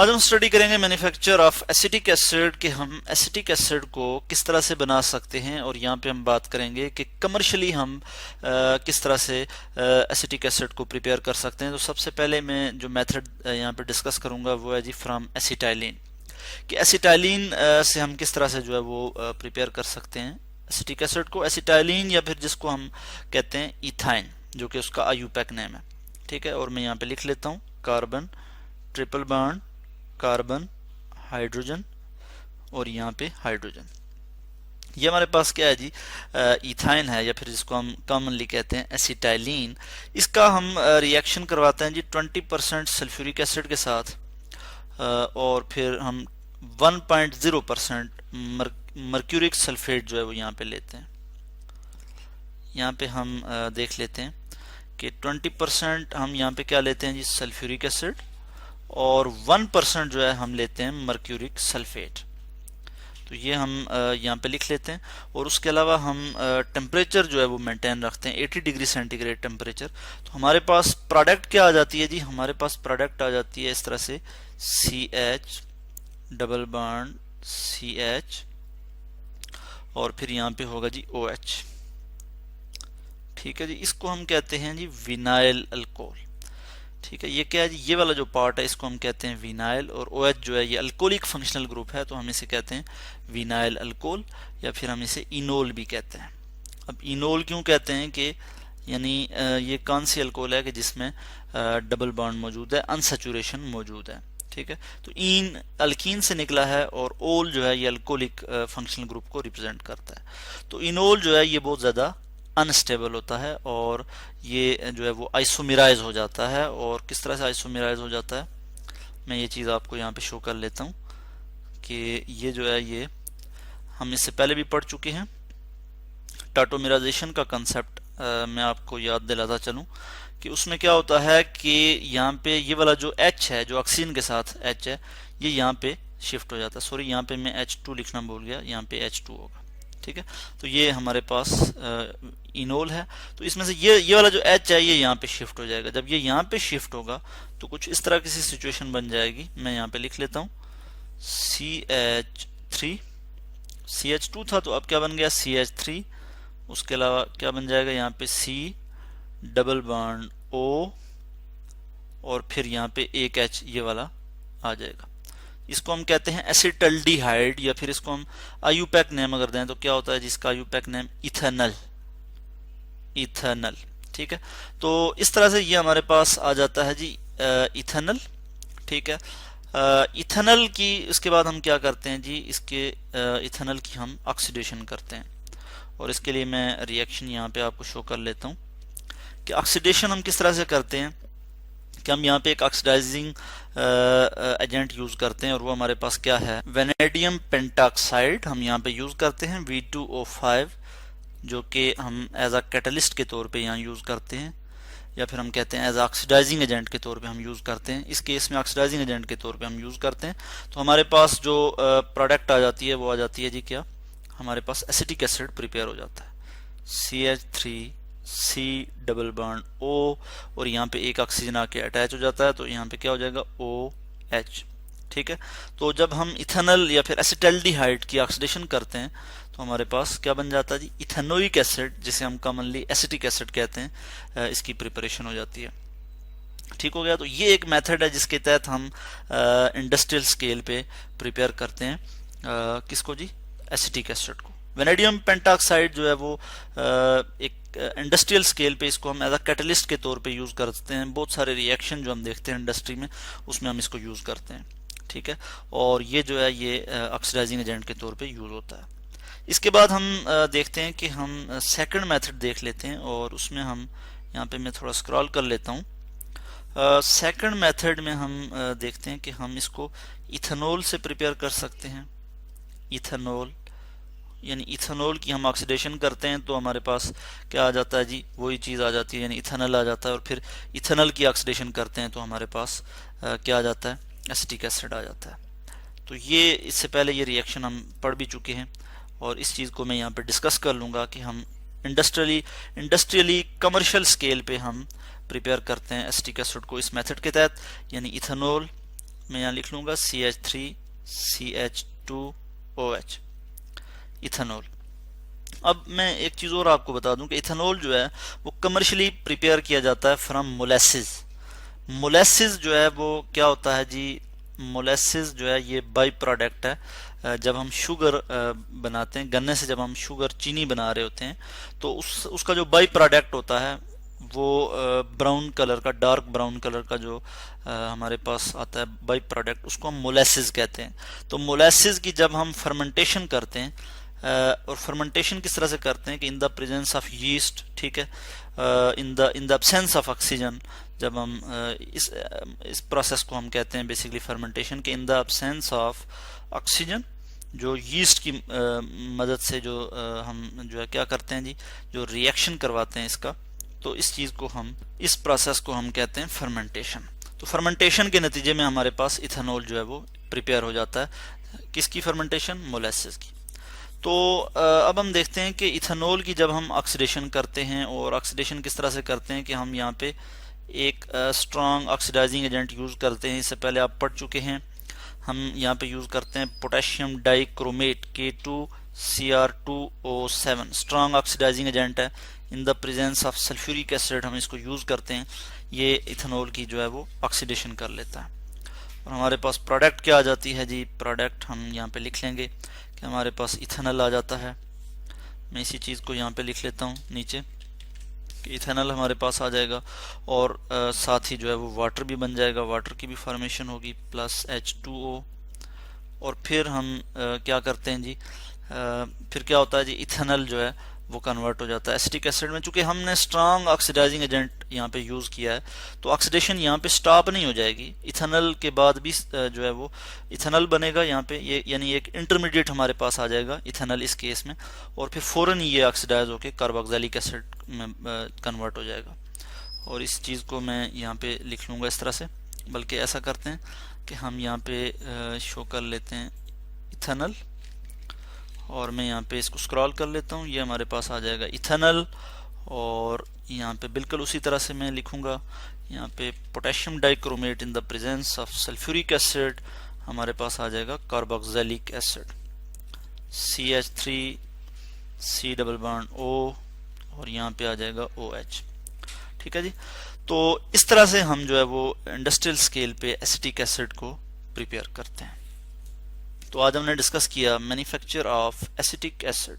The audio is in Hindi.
आज हम स्टडी करेंगे मैन्युफैक्चर ऑफ एसिटिक एसिड कि हम एसिटिक एसिड को किस तरह से बना सकते हैं और यहाँ पे हम बात करेंगे कि कमर्शियली हम किस तरह से एसिटिक एसिड को प्रिपेयर कर सकते हैं। तो सबसे पहले मैं जो मेथड यहाँ पे डिस्कस करूँगा वो है जी फ्रॉम एसिटाइलिन, कि एसिटाइलिन से हम किस तरह से जो है वो प्रिपेयर कर सकते हैं एसिटिक एसिड को। एसिटाइलिन या फिर जिसको हम कहते हैं इथाइन, जो कि उसका आईयूपैक नेम है, ठीक है। और मैं यहाँ पे लिख लेता हूँ carbon triple bond carbon hydrogen और यहाँ पे हाइड्रोजन। ये हमारे पास क्या है जी, इथाइन है या फिर जिसको हम कॉमनली कहते हैं एसिटाइलिन। इसका हम रिएक्शन करवाते हैं जी 20% सल्फ्यूरिक एसिड के साथ और फिर हम 1.0% मर्क्यूरिक सल्फेट जो है वो यहाँ पे लेते हैं। यहाँ पे हम देख लेते हैं कि 20% हम यहाँ पे क्या लेते हैं जी, सल्फ्यूरिक एसिड, और 1% जो है हम लेते हैं मर्क्यूरिक सल्फेट। तो ये हम यहाँ पे लिख लेते हैं। और उसके अलावा हम टेम्परेचर जो है वो मेंटेन रखते हैं 80 डिग्री सेंटीग्रेड टेम्परेचर। तो हमारे पास प्रोडक्ट क्या आ जाती है जी, हमारे पास प्रोडक्ट आ जाती है इस तरह से CH डबल बॉन्ड CH और फिर यहाँ पे होगा जी OH, ठीक है जी। इसको हम कहते हैं जी विनाइल अल्कोहल, ठीक है। ये क्या है जी, ये वाला जो पार्ट है इसको हम कहते हैं विनाइल, और OH जो है ये अल्कोहलिक फंक्शनल ग्रुप है तो हम इसे कहते हैं विनाइल अल्कोहल या फिर हम इसे इनोल भी कहते हैं। अब इनोल क्यों कहते हैं कि यानी ये कौन सी अल्कोहल है कि जिसमें डबल बॉन्ड मौजूद है, अनसैचुरेशन मौजूद है, ठीक है। तो इन अल्कीन से निकला है और ओल जो है ये अल्कोहलिक फंक्शनल ग्रुप को रिप्रेजेंट करता है। तो इनोल जो है ये बहुत ज़्यादा अनस्टेबल होता है और ये जो है वो आइसोमेराइज हो जाता है। और किस तरह से आइसोमेराइज हो जाता है, मैं ये चीज़ आपको यहाँ पे शो कर लेता हूँ कि ये जो है ये हम इससे पहले भी पढ़ चुके हैं। टाटोमेराइजेशन का कंसेप्ट मैं आपको याद दिलाता चलूँ कि उसमें क्या होता है कि यहाँ पे ये वाला जो H है, जो ऑक्सीजन के साथ H है, ये यहाँ पे शिफ्ट हो जाता है। सॉरी, यहाँ पे मैं H2 लिखना भूल गया, यहाँ पे H2 होगा, ठीक है। तो ये हमारे पास इनोल है। तो इसमें से ये वाला जो H है ये यहाँ पे शिफ्ट हो जाएगा। जब ये यहाँ पे शिफ्ट होगा तो कुछ इस तरह की सिचुएशन बन जाएगी। मैं यहाँ पे लिख लेता हूँ CH3, CH2 था तो अब क्या बन गया CH3। उसके अलावा क्या बन जाएगा यहाँ पे C डबल बॉन्ड O और फिर यहाँ पे एक H ये वाला आ जाएगा। इसको हम कहते हैं एसिटल्डिहाइड या फिर इसको हम आईयूपैक नेम अगर दें तो क्या होता है जिसका आईयूपैक नेम इथेनल, इथेनल, ठीक है। तो इस तरह से ये हमारे पास आ जाता है जी इथेनल, ठीक है। इथेनल की इसके बाद हम क्या करते हैं जी, इसके इथेनल की हम ऑक्सीडेशन करते हैं। और इसके लिए मैं रिएक्शन यहाँ पे आपको शो कर लेता हूँ कि ऑक्सीडेशन हम किस तरह से करते हैं कि हम यहाँ पे एक ऑक्सीडाइजिंग एजेंट यूज करते हैं और वो हमारे पास क्या है, वेनेडियम पेंटाक्साइड हम यहाँ पे यूज करते हैं V2O5, जो कि हम एज अ कैटलिस्ट के तौर पे यहाँ यूज करते हैं या फिर हम कहते हैं एज ऑक्सीडाइजिंग एजेंट के तौर पे हम यूज करते हैं। इस केस में ऑक्सीडाइजिंग एजेंट के तौर पे हम यूज करते हैं। तो हमारे पास जो प्रोडक्ट आ जाती है वो आ जाती है जी क्या, हमारे पास एसिटिक एसिड प्रिपेयर हो जाता है CH3 C double bond O और यहाँ पे एक ऑक्सीजन आके अटैच हो जाता है तो यहाँ पे क्या हो जाएगा OH, ठीक है। तो जब हम इथेनल या फिर एसिटल्डिहाइड की ऑक्सीडेशन करते हैं तो हमारे पास क्या बन जाता है जी, इथेनोइक एसिड, जिसे हम कॉमनली एसिटिक एसिड कहते हैं, इसकी प्रिपरेशन हो जाती है, ठीक हो गया। तो ये एक मेथड है जिसके तहत हम इंडस्ट्रियल स्केल पे प्रिपेयर करते हैं किसको जी, एसिटिक एसिड को। वेनेडियम पेंटाक्साइड जो है वो एक इंडस्ट्रियल स्केल पे इसको हम एज अ कैटलिस्ट के तौर पे यूज करते हैं। बहुत सारे रिएक्शन जो हम देखते हैं इंडस्ट्री में उसमें हम इसको यूज करते हैं, ठीक है। और ये जो है ये ऑक्सीडाइजिंग एजेंट के तौर पे यूज होता है। इसके बाद हम देखते हैं कि हम सेकंड मेथड देख लेते हैं और उसमें हम यहाँ पे मैं थोड़ा स्क्रॉल कर लेता हूँ। सेकंड मेथड में हम देखते हैं कि हम इसको इथेनॉल से प्रिपेयर कर सकते हैं। इथेनॉल यानी इथेनॉल की हम ऑक्सीडेशन करते हैं तो हमारे पास क्या आ जाता है जी, वही चीज़ आ जाती है, यानी इथेनॉल आ जाता है। और फिर इथेनॉल की ऑक्सीडेशन करते हैं तो हमारे पास क्या आ जाता है, एसिटिक एसिड आ जाता है। तो ये इससे पहले ये रिएक्शन हम पढ़ भी चुके हैं और इस चीज़ को मैं यहाँ पे डिस्कस कर लूँगा कि हम इंडस्ट्रियली कमर्शियल स्केल पे हम प्रिपेयर करते हैं एसिटिक एसिड को इस मेथड के तहत, यानी इथेनॉल मैं यहाँ लिख लूँगा CH3CH2OH, इथेनॉल। अब मैं एक चीज़ और आपको बता दूं कि इथेनॉल जो है वो कमर्शियली प्रिपेयर किया जाता है फ्रॉम मोलेसिस। मोलेसिस जो है वो क्या होता है जी, मोलेसिस जो है ये बाई प्रोडक्ट है। जब हम शुगर बनाते हैं गन्ने से, जब हम शुगर चीनी बना रहे होते हैं तो उसका जो बाई प्रोडक्ट होता है वो ब्राउन कलर का, डार्क ब्राउन कलर का जो हमारे पास आता है बाई प्रोडक्ट, उसको हम मोलेसिस कहते हैं। तो मोलेसिस की जब हम फर्मेंटेशन करते हैं, और फर्मेंटेशन किस तरह से करते हैं कि इन द प्रेजेंस ऑफ यीस्ट, ठीक है, in the absence of oxygen, जब हम इस प्रोसेस को हम कहते हैं बेसिकली फर्मेंटेशन के in the absence of oxygen, जो यीस्ट की मदद से जो हम जो है क्या करते हैं जी, जो रिएक्शन करवाते हैं इसका, तो इस चीज़ को हम, इस प्रोसेस को हम कहते हैं फर्मेंटेशन। तो फर्मेंटेशन के नतीजे में हमारे पास इथेनॉल जो है वो प्रिपेयर हो जाता है। किसकी फर्मेंटेशन? मोलेसिस की। तो अब हम देखते हैं कि इथेनॉल की जब हम ऑक्सीडेशन करते हैं, और ऑक्सीडेशन किस तरह से करते हैं कि हम यहाँ पे एक स्ट्रॉन्ग ऑक्सीडाइजिंग एजेंट यूज़ करते हैं। इससे पहले आप पढ़ चुके हैं। हम यहाँ पे यूज़ करते हैं potassium dichromate K2Cr2O7, strong oxidizing agent है। In the presence of sulphuric acid हम इसको यूज़ करते हैं, ये इथेनॉल की जो है वो ऑक्सीडेशन कर लेता है। और हमारे पास प्रोडक्ट क्या आ जाती है जी, प्रोडक्ट हम यहाँ पे लिख लेंगे कि हमारे पास इथेनॉल आ जाता है। मैं इसी चीज़ को यहाँ पे लिख लेता हूँ नीचे कि इथेनॉल हमारे पास आ जाएगा, और साथ ही जो है वो वाटर भी बन जाएगा, वाटर की भी फॉर्मेशन होगी प्लस H2O। और फिर हम क्या करते हैं जी, फिर क्या होता है जी, इथेनॉल जो है वो कन्वर्ट हो जाता है एसिटिक एसिड में। चूंकि हमने स्ट्रांग ऑक्सीडाइजिंग एजेंट यहाँ पे यूज़ किया है तो ऑक्सीडेशन यहाँ पे स्टॉप नहीं हो जाएगी, इथेनॉल के बाद भी जो है वो इथेनॉल बनेगा यहाँ पे, ये यानी एक इंटरमीडिएट हमारे पास आ जाएगा इथेनॉल इस केस में, और फिर फ़ौरन ये ऑक्सीडाइज होकर कार्बोक्सिलिक एसिड में कन्वर्ट हो जाएगा। और इस चीज़ को मैं यहाँ पे लिख लूँगा इस तरह से, बल्कि ऐसा करते हैं कि हम यहाँ पे शो कर लेते हैं इथेनॉल, और मैं यहाँ पे इसको स्क्रॉल कर लेता हूँ, ये हमारे पास आ जाएगा इथेनॉल। और यहाँ पे बिल्कुल उसी तरह से मैं लिखूँगा यहाँ पे potassium dichromate in the presence of sulphuric acid, हमारे पास आ जाएगा carboxylic acid CH3C double bond O, और यहाँ पे आ जाएगा OH। ठीक है जी। तो इस तरह से हम जो है वो इंडस्ट्रियल स्केल पे एसिटिक एसिड को प्रिपेयर करते हैं। तो आज हमने डिस्कस किया मैन्युफैक्चर ऑफ एसिटिक एसिड।